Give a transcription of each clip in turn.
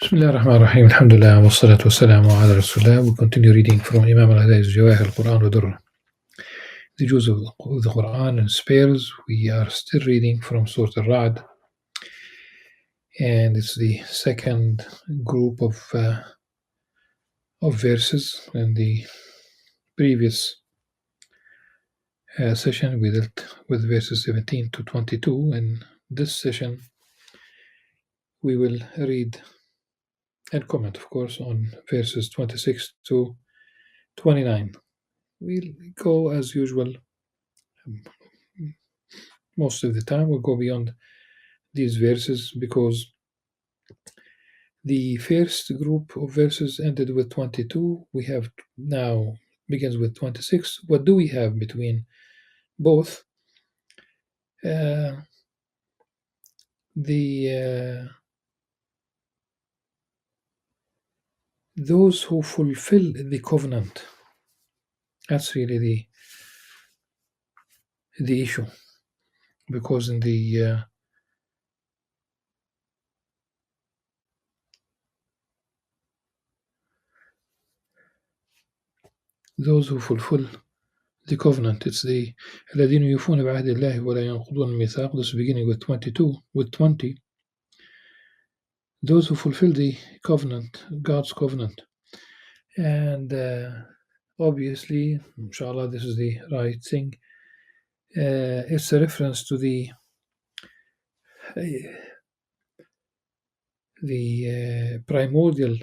Bismillah ar-Rahman ar-Rahim. Alhamdulillah wa salatu wa salamu ala Rasulullah. We continue reading from Imam Al-Ghazali's Al-Quran wa Durr. The Jews of the Quran and spells. We are still reading from Surah Al-Ra'd, and it's the second group of verses. In the previous session, we dealt with verses 17 to 22. In this session, we will read and comment, of course, on verses 26 to 29. We'll go as usual. Most of the time, we'll go beyond these verses because the first group of verses ended with 22. We have now begins with 26. What do we have between both? Those who fulfill the covenant. That's really the issue, because in the those who fulfill the covenant, it's the الذين يوفون بعهد الله ولا ينقضون الميثاق. This is beginning with 22, with 20. Those who fulfill the covenant, God's covenant, and obviously, inshallah, this is the right thing. It's a reference to the primordial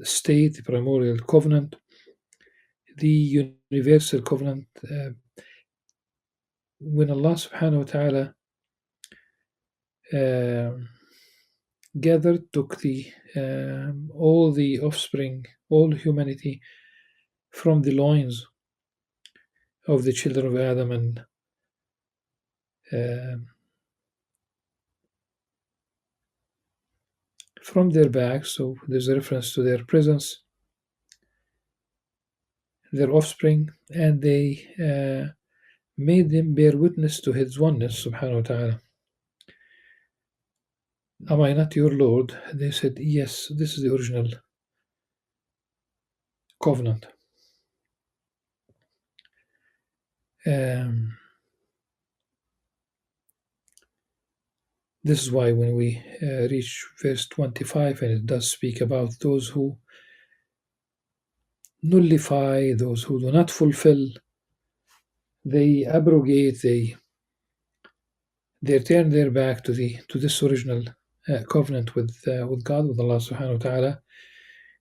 state, the primordial covenant, the universal covenant. When Allah subhanahu wa ta'ala took all the offspring, all humanity from the loins of the children of Adam, and from their backs, so there's a reference to their presence, their offspring, and they made them bear witness to His oneness, subhanahu wa ta'ala. Am I not your Lord? They said, yes, this is the original covenant. This is why when we reach verse 25, and it does speak about those who nullify, those who do not fulfill, they abrogate, they turn their back to this original covenant with God, with Allah subhanahu wa ta'ala.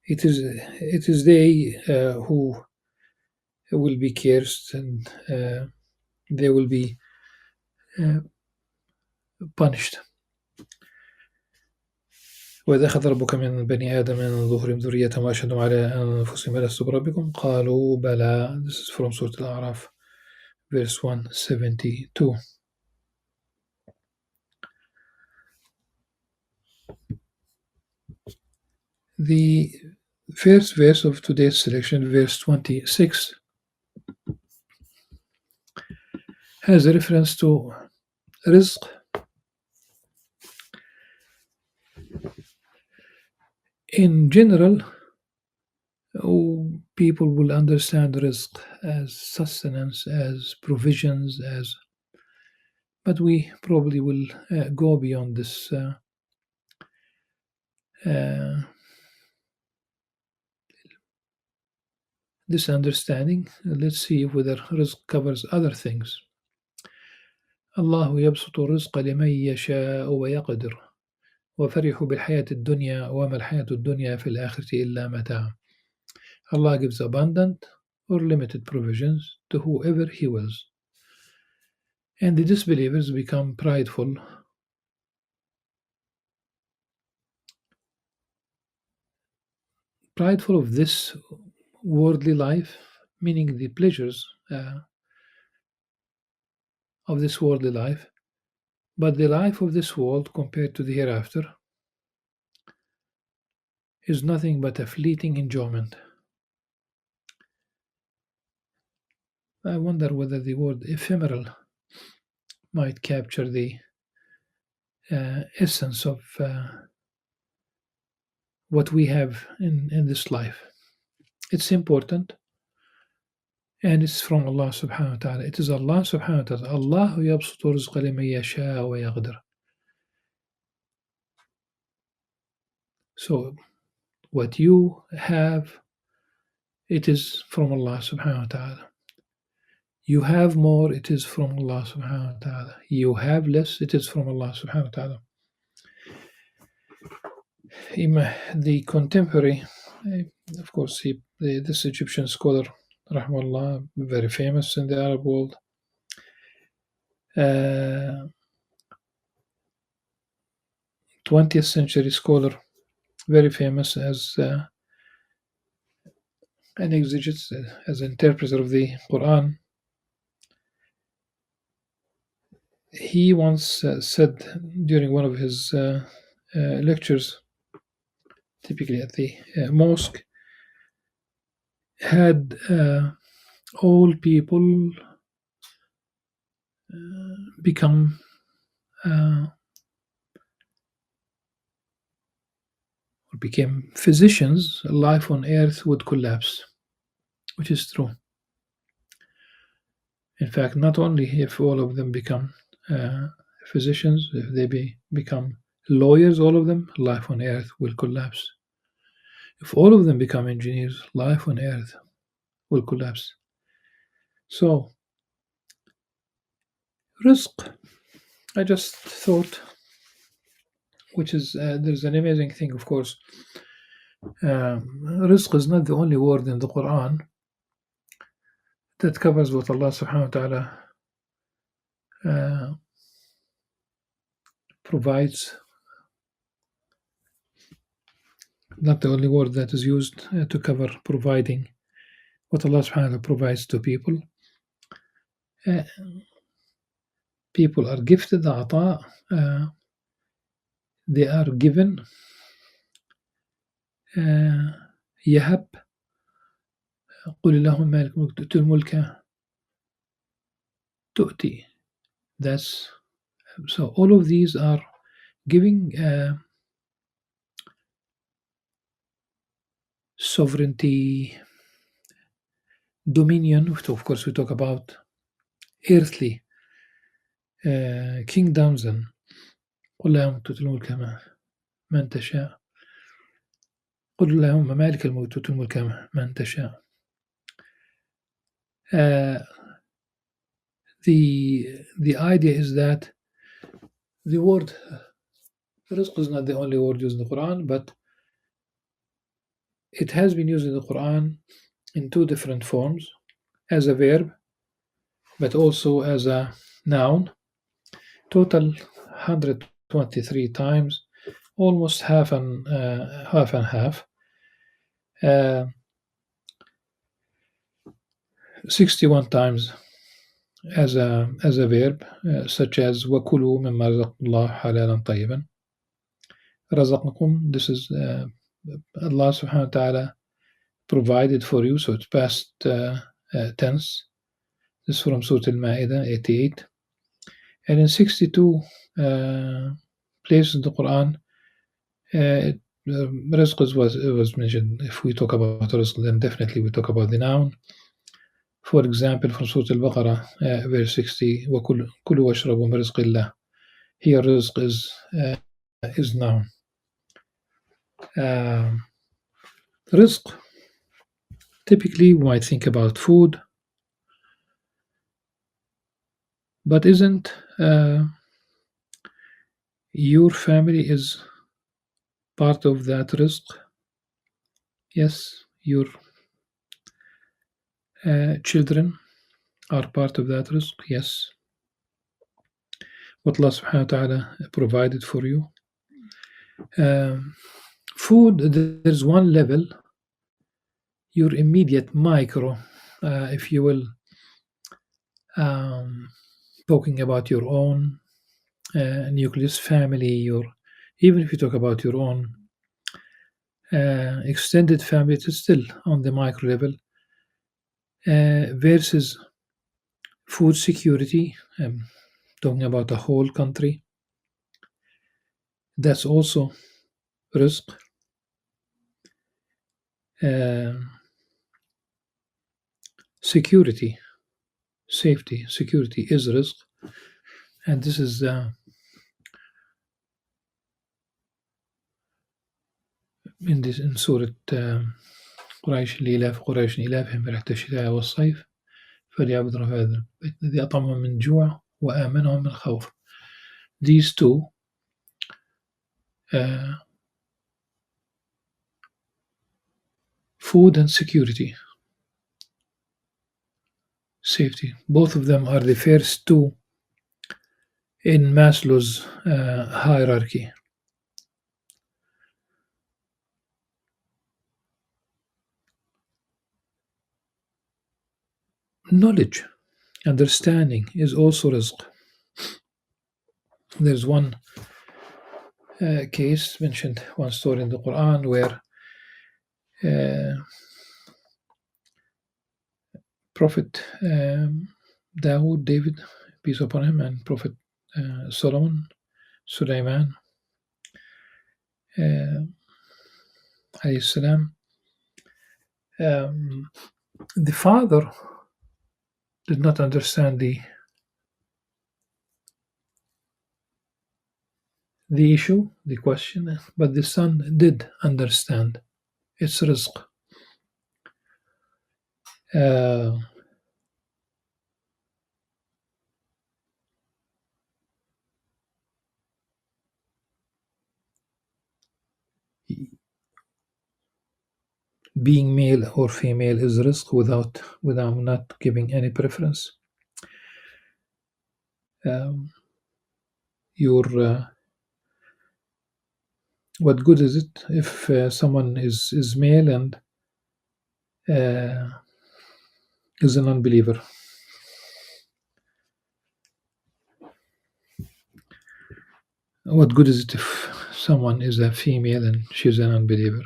It is they who will be cursed, and they will be punished. وإذا أخذ ربك من بني آدم من ظهورهم ذريتهم وأشهدهم على أنفسهم ألست بربكم قالوا بلى. This is from Surah Al-A'raf, verse 172. The first verse of today's selection, verse 26, has a reference to rizq. In general, people will understand rizq as sustenance, as provisions, but we probably will go beyond this this understanding. Let's see whether rizq covers other things. الله يبسط الرزق لمن يشاء ويقدر وفرحوا بالحياة الدنيا وما الحياة الدنيا في الآخرة إلا متاع. Allah gives abundant or limited provisions to whoever He wills, and the disbelievers become prideful, of this worldly life, meaning the pleasures of this worldly life, but the life of this world compared to the hereafter is nothing but a fleeting enjoyment. I wonder whether the word ephemeral might capture the essence of what we have in this life. It's important, and it's from Allah subhanahu wa ta'ala. It is Allah subhanahu wa ta'ala. Allah yabsutu rizqa liman yasha wa yaqdir. So what you have, it is from Allah subhanahu wa ta'ala. You have more, it is from Allah subhanahu wa ta'ala. You have less, it is from Allah subhanahu wa ta'ala. The contemporary, of course, this Egyptian scholar, rahmallah, very famous in the Arab world, 20th century scholar, very famous as an exeget, as an interpreter of the Qur'an. He once said during one of his lectures, typically at the mosque, had all people become or became physicians, life on earth would collapse, which is true. In fact, not only if all of them become physicians, if they become lawyers, all of them, life on earth will collapse. If all of them become engineers, life on earth will collapse. So, rizq, I just thought, which is, there's an amazing thing, of course. Rizq is not the only word in the Quran that covers what Allah subhanahu wa ta'ala provides. Not the only word that is used to cover providing what Allah subhanahu wa ta'ala provides to people. People are gifted ata, they are given يهب قل اللهم مالك الملك تؤتي الملك تؤتي. That's so all of these are giving sovereignty, dominion. Of course, we talk about earthly kingdoms, and قل اللهم تؤتي الملك من تشاء قل اللهم مالك الملك تؤتي الملك من تشاء. The idea is that the word rizq is not the only word used in the Quran, but it has been used in the Quran in two different forms, as a verb, but also as a noun. Total 123 times, almost half and half. 61 times as a verb, such as وَكُلُوا مِمَّا رَزَقَكُمُ اللَّهُ حَلَالًا طَيِّبًا. رَزَقَكُم, this is Allah subhanahu wa ta'ala provided for you, so it's past tense. This is from Surah Al-Ma'idah 88. And in 62 places in the Quran, rizq was mentioned. If we talk about rizq, then definitely we talk about the noun. For example, from Surah Al-Baqarah, verse 60, وَكُلُوا وَاشْرَبُوا مِنْ رِزْقِ اللَّهِ. Here, rizq is noun. Rizq, typically we might think about food, but isn't your family is part of that rizq? Yes, your children are part of that rizq. Yes, what Allah subhanahu wa ta'ala provided for you. Food, there's one level, your immediate micro, if you will, talking about your own nucleus family, or even if you talk about your own extended family, it's still on the micro level, versus food security, talking about the whole country. That's also rizq. uh, security, safety, security is rizq, and this is in Surah قريش الإلاف قريش إلافهم رحلة الشتاء والصيف فليعبدوا رب هذا البيت الذي أطعمهم من جوع وآمنهم من خوف. These two uh, food and security, safety, both of them are the first two in Maslow's hierarchy. Knowledge, understanding is also rizq. There's one case mentioned, one story in the Qur'an where Prophet David, peace upon him, and Prophet Sulaiman, alayhi salam, the father did not understand the issue, the question, but the son did understand. It's rizq. Being male or female is rizq without not giving any preference. What good is it if someone is male and is an unbeliever? What good is it if someone is a female and she's an unbeliever?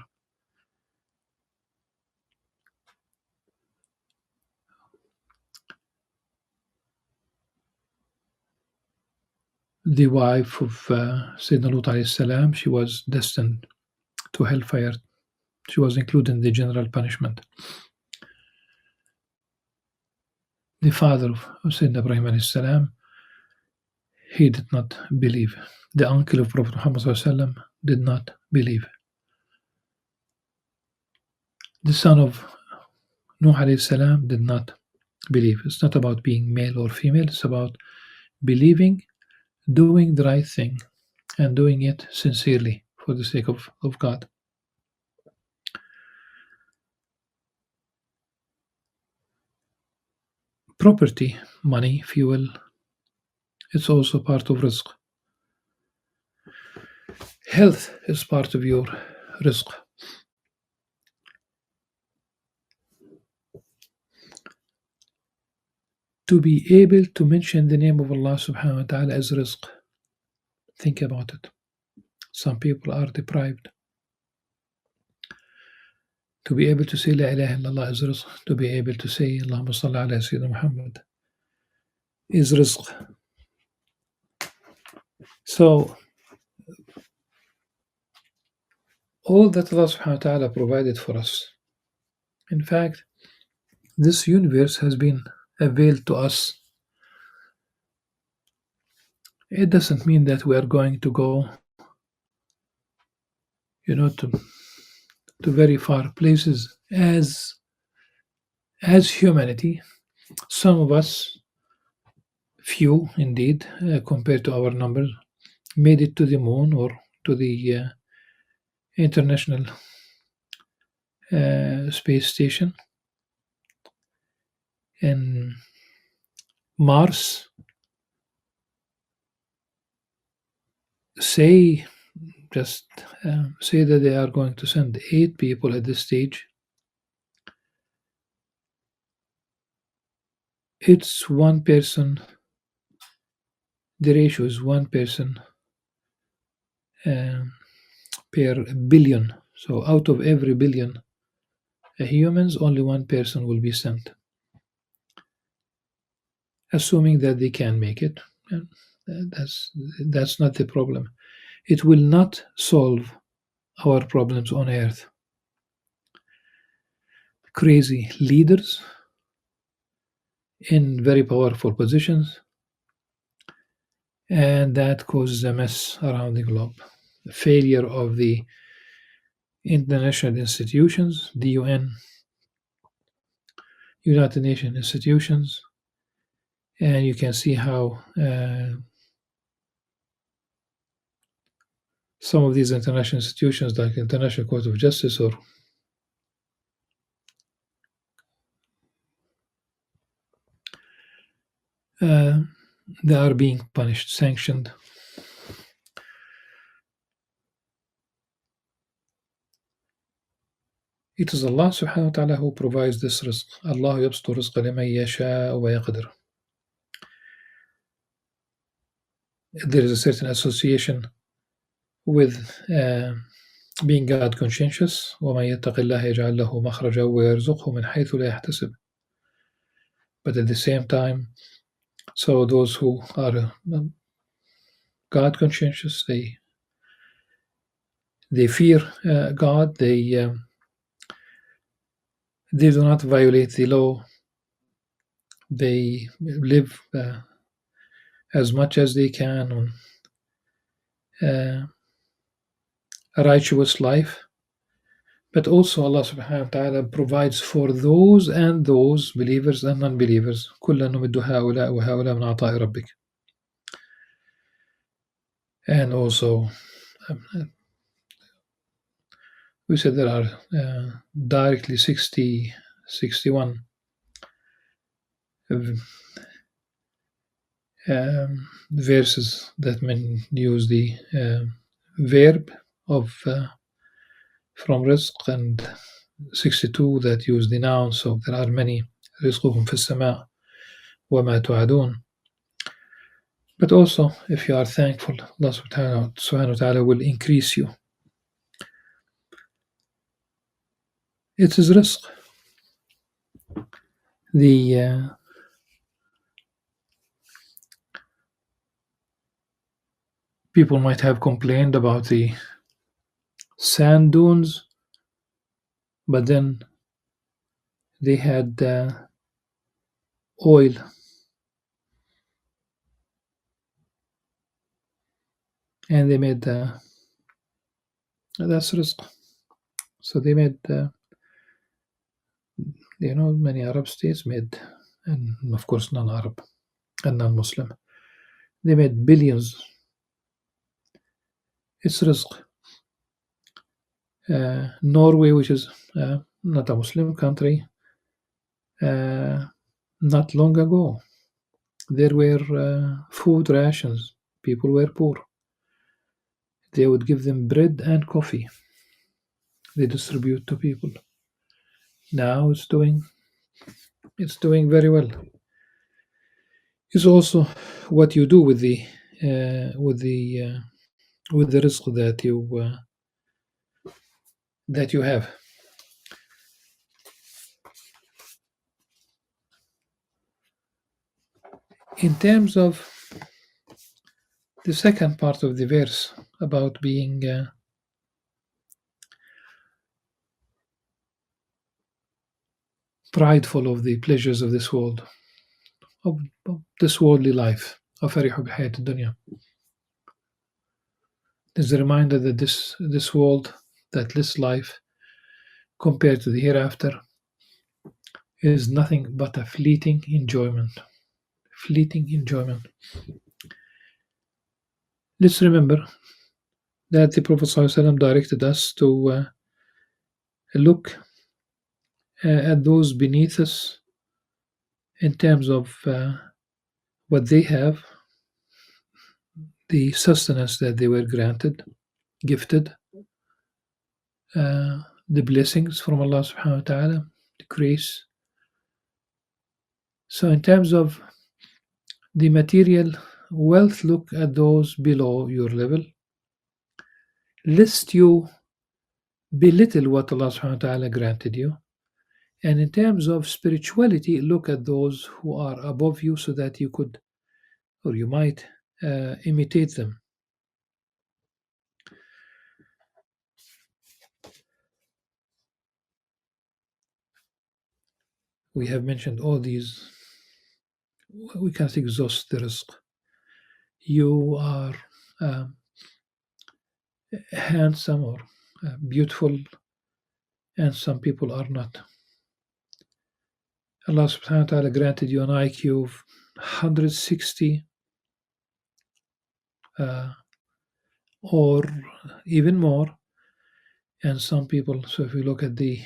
The wife of Sayyidina Lut alayhi salam, she was destined to hellfire. She was included in the general punishment. The father of Sayyidina Ibrahim alayhi salam, he did not believe. The uncle of Prophet Muhammad sallallahu alaihi wasallam did not believe. The son of Nuh alayhi salam did not believe. It's not about being male or female, it's about believing, doing the right thing, and doing it sincerely for the sake of God. Property, money, fuel, it's also part of rizq. Health is part of your rizq. To be able to mention the name of Allah subhanahu wa ta'ala as rizq. Think about it. Some people are deprived. To be able to say La ilaha illallah is rizq. To be able to say Allahumma salli ala Sayyidina Muhammad is rizq. So, all that Allah subhanahu wa ta'ala provided for us. In fact, this universe has been availed to us. It doesn't mean that we are going to go, to very far places as humanity. Some of us, few indeed, compared to our numbers, made it to the moon or to the International Space Station. In Mars, say that they are going to send 8 people at this stage. It's one person. The ratio is one person per billion. So out of every billion humans, only one person will be sent. Assuming that they can make it, that's not the problem. It will not solve our problems on Earth. crazy leaders in very powerful positions, and that causes a mess around the globe. The failure of the international institutions, the UN, United Nations institutions, and you can see how some of these international institutions, like International Court of Justice, or they are being punished, sanctioned. It is Allah subhanahu wa ta'ala who provides this rizq. Allah yabsutu rizqa liman yasha'u wa yaqdir. There is a certain association with being God conscientious. وَمَن يَتَّقِ اللَّهَ يَجْعَل لَّهُ مَخْرَجًا وَيَرْزُقْهُ مِنْ حَيْثُ لَا يَحْتَسِبُ. But at the same time, so those who are God conscientious, they fear God, they do not violate the law, they live as much as they can on a righteous life. But also Allah subhanahu wa ta'ala provides for those and those, believers and non-believers. كُلًّا نُمِدُّ هَؤُلَاءِ وَهَؤُلَاءِ مِنْ عَطَاءِ رَبِّكَ. And also, we said there are directly 61 verses that use the verb of from rizq, and 62 that use the noun. So there are many. رزقكم في السماء وما توعدون. But also, if you are thankful, Allah subhanahu wa ta'ala will increase you. It is rizq. The people might have complained about the sand dunes, but then they had oil. And they made that's rizq. So they made many Arab states made, and of course non-Arab and non-Muslim, they made billions. It's rizq. Norway, which is not a Muslim country, not long ago, there were food rations. People were poor. They would give them bread and coffee. They distribute to people. Now it's doing very well. It's also what you do with the rizq that you have. In terms of the second part of the verse about being prideful of the pleasures of this world, of this worldly life, أَفَرِحُوا بِحَيَاةِ الدُّنْيَا. There's a reminder that this world, that this life, compared to the hereafter, is nothing but a fleeting enjoyment. Fleeting enjoyment. Let's remember that the Prophet ﷺ directed us to look at those beneath us in terms of what they have, the sustenance that they were granted, gifted, the blessings from Allah subhanahu wa ta'ala, the grace. So in terms of the material wealth, look at those below your level, lest you belittle what Allah subhanahu wa ta'ala granted you. And in terms of spirituality, look at those who are above you so that you could, or you might, imitate them. we have mentioned all these. We can't exhaust the rizq. You are um, handsome or beautiful, and some people are not. Allah subhanahu wa ta'ala granted you an IQ of 160 uh, or even more, and some people, so if you look at the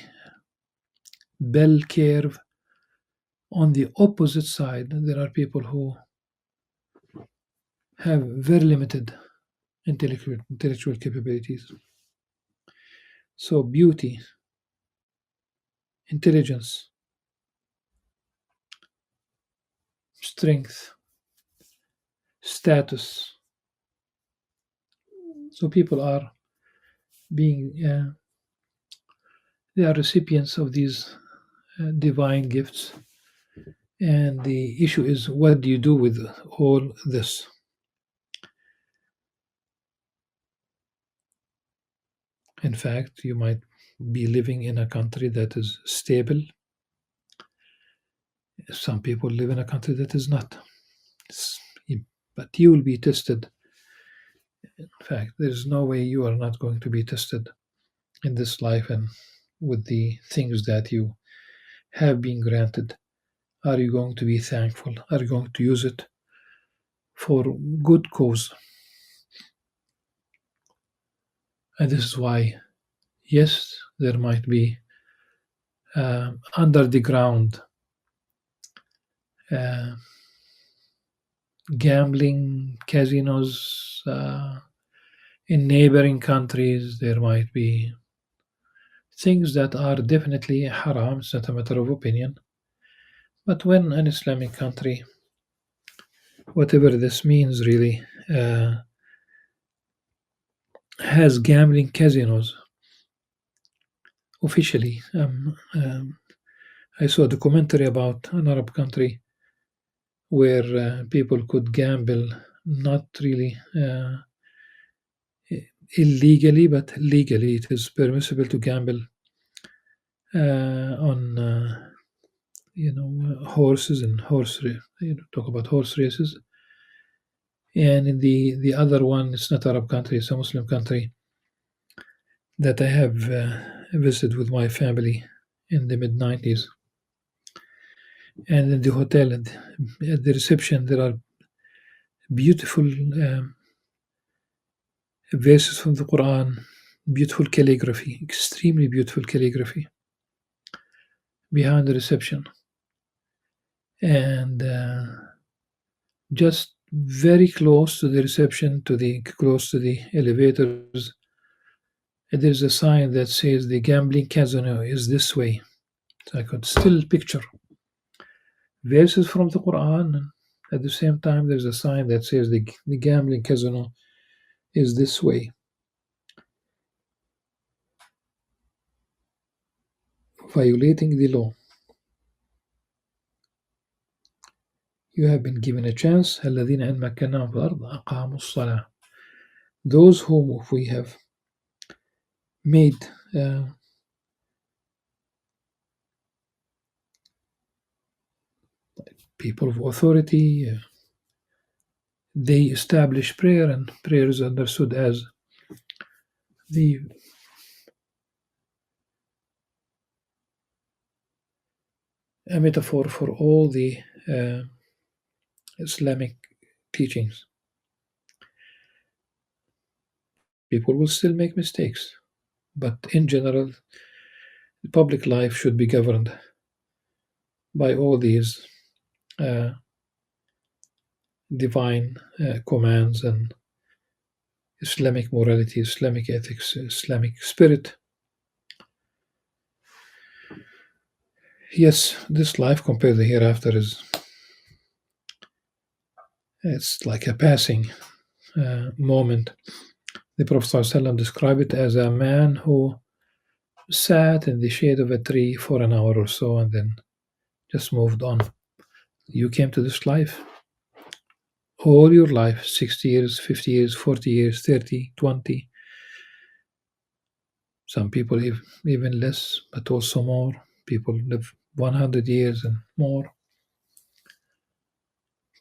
bell curve, on the opposite side, there are people who have very limited intellectual capabilities. So, beauty, intelligence, strength, status. So, people are being, they are recipients of these divine gifts. And the issue is, what do you do with all this? In fact, you might be living in a country that is stable. Some people live in a country that is not. But you will be tested. In fact, there's no way you are not going to be tested in this life and with the things that you have been granted. Are you going to be thankful? Are you going to use it for good cause? And this is why, yes, there might be under the ground gambling casinos in neighboring countries. There might be things that are definitely haram. It's not a matter of opinion. But when an Islamic country, whatever this means really, has gambling casinos officially, I saw a documentary about an Arab country where people could gamble, not really illegally, but legally. It is permissible to gamble on horses and talk about horse races. And in the other one, it's not Arab country, it's a Muslim country that I have visited with my family in the mid-90s. And in the hotel, at the reception, there are beautiful verses from the Qur'an, beautiful calligraphy, extremely beautiful calligraphy behind the reception. And just very close to the reception, close to the elevators, there's a sign that says the gambling casino is this way. So I could still picture verses from the Quran, and at the same time there's a sign that says the gambling casino is this way. Violating the law. You have been given a chance. الذين إن مكناهم في الأرض أقاموا الصلاة. Those whom we have made people of authority, they establish prayer, and prayer is understood as a metaphor for all the Islamic teachings. People will still make mistakes, but in general, the public life should be governed by all these divine commands and Islamic morality, Islamic ethics, Islamic spirit. Yes, this life compared to the hereafter it's like a passing moment. The Prophet ﷺ described it as a man who sat in the shade of a tree for an hour or so and then just moved on. You came to this life, all your life, 60 years, 50 years, 40 years, 30, 20. Some people even less, but also more. People live 100 years and more.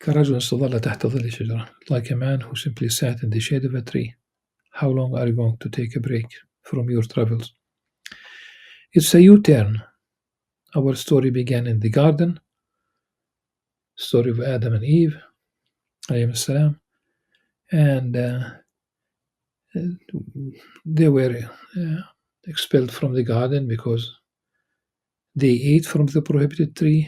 كرجل استظل تحت ظل شجرة, like a man who simply sat in the shade of a tree. How long are you going to take a break from your travels? It's a U-turn. Our story began in the garden, story of Adam and Eve, alayhim salam, and they were expelled from the garden because they ate from the prohibited tree.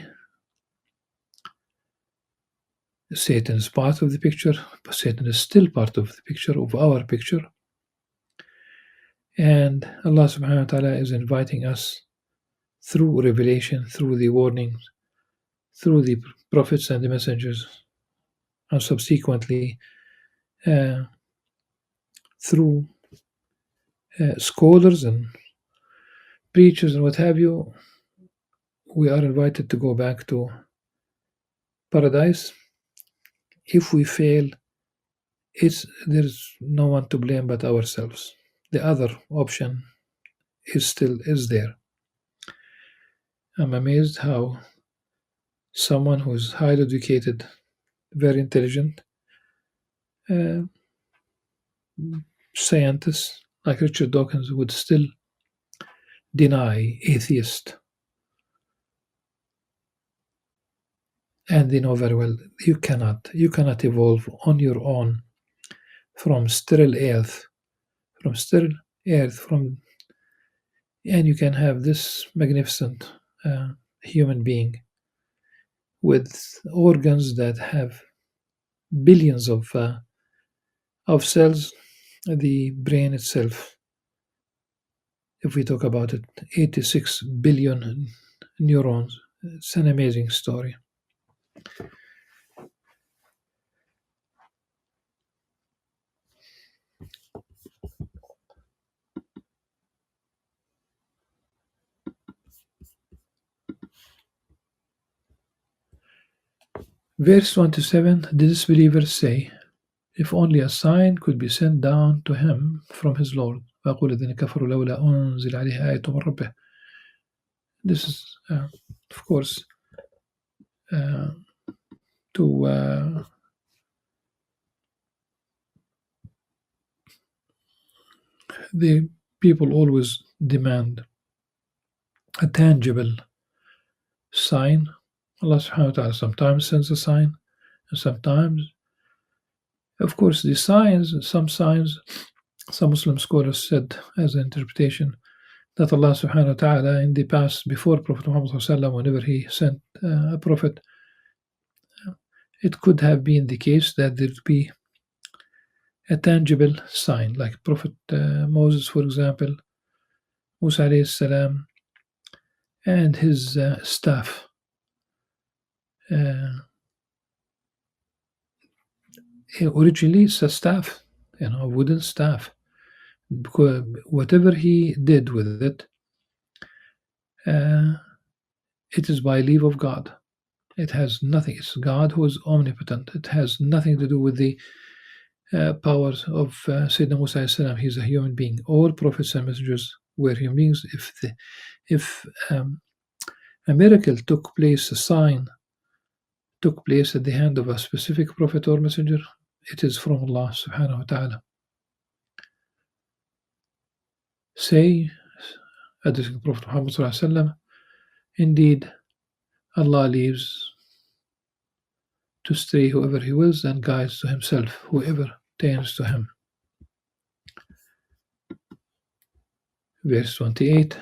Satan is part of the picture, but Satan is still part of the picture, of our picture. And Allah subhanahu wa ta'ala is inviting us through revelation, through the warnings, through the prophets and the messengers, and subsequently through scholars and preachers and what have you. We are invited to go back to paradise. If we fail, there's no one to blame but ourselves. The other option is there. I'm amazed how someone who is highly educated, very intelligent, scientists like Richard Dawkins would still deny atheist. And they know very well you cannot evolve on your own from sterile earth, and you can have this magnificent human being with organs that have billions of cells. The brain itself, if we talk about it, 86 billion neurons. It's an amazing story. Verse 27, the disbelievers say, if only a sign could be sent down to him from his Lord. This is, of course, the people always demand a tangible sign. Allah subhanahu wa ta'ala sometimes sends a sign, and sometimes, of course, the signs, some Muslim scholars said as an interpretation that Allah subhanahu wa ta'ala in the past, before Prophet Muhammad sallallahu alaihi wasallam, whenever he sent a prophet, it could have been the case that there would be a tangible sign, like Prophet Moses, for example, Musa alayhi salam, and his staff. Originally it's a staff, a wooden staff, because whatever he did with it, it is by leave of God. It has nothing. It's God who is omnipotent. It has nothing to do with the powers of Sayyidina Musa alayhi salam. He's a human being. All prophets and messengers were human beings. If a miracle took place, a sign took place at the hand of a specific prophet or messenger, it is from Allah subhanahu wa ta'ala. Say, addressing Prophet Muhammad sallallahu alaihi wasallam, indeed, Allah leaves to stray whoever He wills and guides to Himself whoever turns to Him. Verse 28.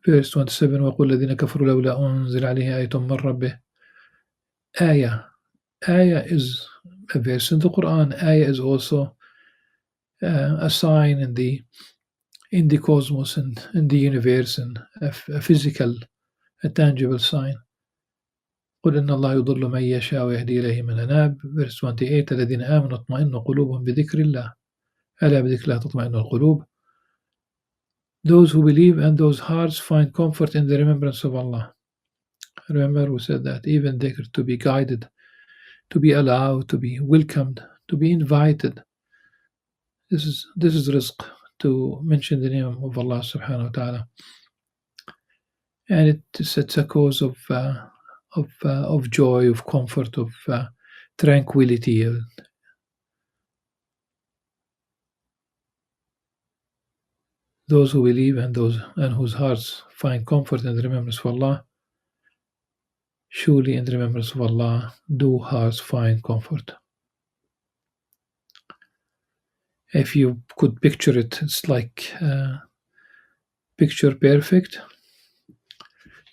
Verse 27, وَقُلْ الَّذِينَ كَفَرُوا لَوْلَا أُنزِلَ عَلَيْهِ آيَةٌ مِّن رَّبِّهِ. Ayah is a verse in the Qur'an. Ayah is also a sign in the cosmos and in the universe, and a physical, a tangible sign. قُلْ إِنَّ اللَّهَ يُضِلُّ مَن يَشَاءُ وَيَهْدِي إِلَيْهِ مَنْ أَنَابَ. Verse 28, الَّذِينَ آمَنُوا اطْمَئِنُّ قُلُوبُهُم بِذِكْرِ اللَّهِ أَلَا بِذِكْرِ اللَّهِ تَطْمَئِنُّ الْقُلُوبُ. Those who believe and those hearts find comfort in the remembrance of Allah. Remember, we said that even dhikr, to be guided, to be allowed, to be welcomed, to be invited, This is rizq, to mention the name of Allah subhanahu wa ta'ala, and it's a cause of joy, of comfort, of tranquility. Those who believe and whose hearts find comfort in the remembrance of Allah, surely in the remembrance of Allah do hearts find comfort. If you could picture it, it's like picture perfect.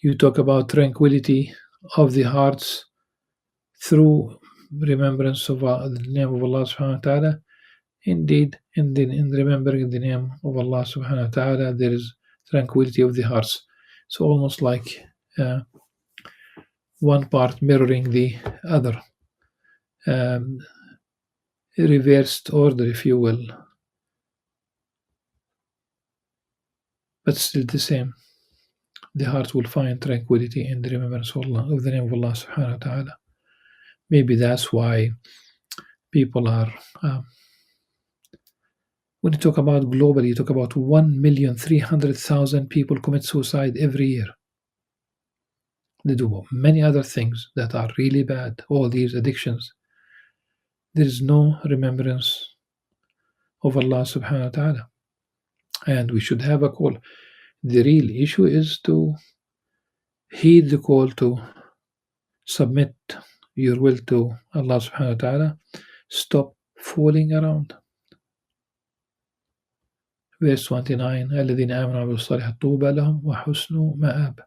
You talk about tranquility of the hearts through remembrance of the name of Allah subhanahu wa ta'ala. Indeed, in remembering the name of Allah subhanahu wa ta'ala, there is tranquility of the hearts. It's almost like one part mirroring the other, reversed order, if you will, but still the same. The heart will find tranquility in the remembrance of Allah, of the name of Allah subhanahu wa ta'ala. Maybe that's why people are, when you talk about globally, you talk about 1,300,000 people commit suicide every year. They do many other things that are really bad, all these addictions. There is no remembrance of Allah subhanahu wa ta'ala. And we should have a call. The real issue is to heed the call to submit your will to Allah subhanahu wa ta'ala. Stop fooling around. Verse 29, الَّذِينَ آمَنُوا وَعَمِلُوا الصَّالِحَاتِ طُوبَى لَهُمْ وَحُسْنُ مَآبٍ.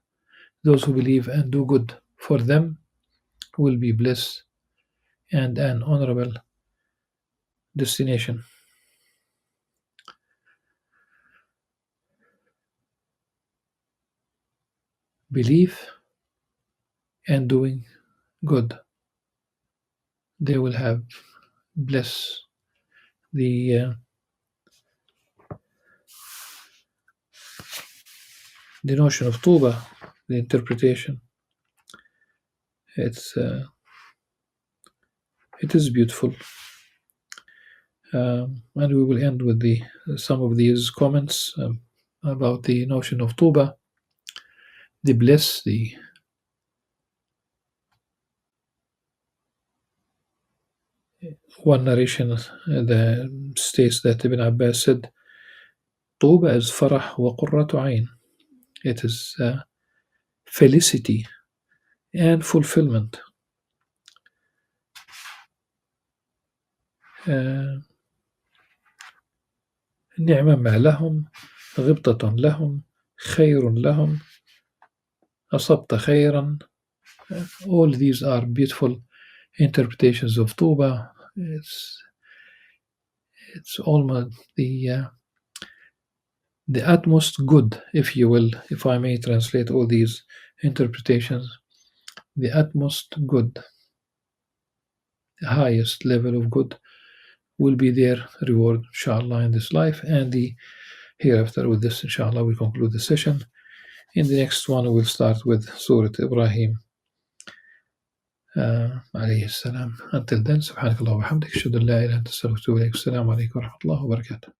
Those who believe and do good, for them will be bliss and an honorable destination. Belief and doing good, they will have bliss. The notion of Tuba, the interpretation, it is beautiful. And we will end with some of these comments about the notion of Tuba, the bliss, one narration that states that Ibn Abbas said, Tuba is farah wa qurratu ayn. It is felicity and fulfillment. نعم ما لهم غبطة لهم خير لهم أصبت خيرا. All these are beautiful interpretations of Tuba. It's almost the utmost good, if you will, if I may translate all these interpretations, the utmost good, the highest level of good will be their reward, inshallah, in this life and the hereafter. With this, inshallah, we conclude the session. In the next one, we'll start with Surah Ibrahim alayhi salam. Until then, subhanakallah wa hamdik, ashhadu an la ilaha illa anta astaghfiruka wa atubu ilayk. Assalamu alaikum wa rahmatullahi wa barakatuh.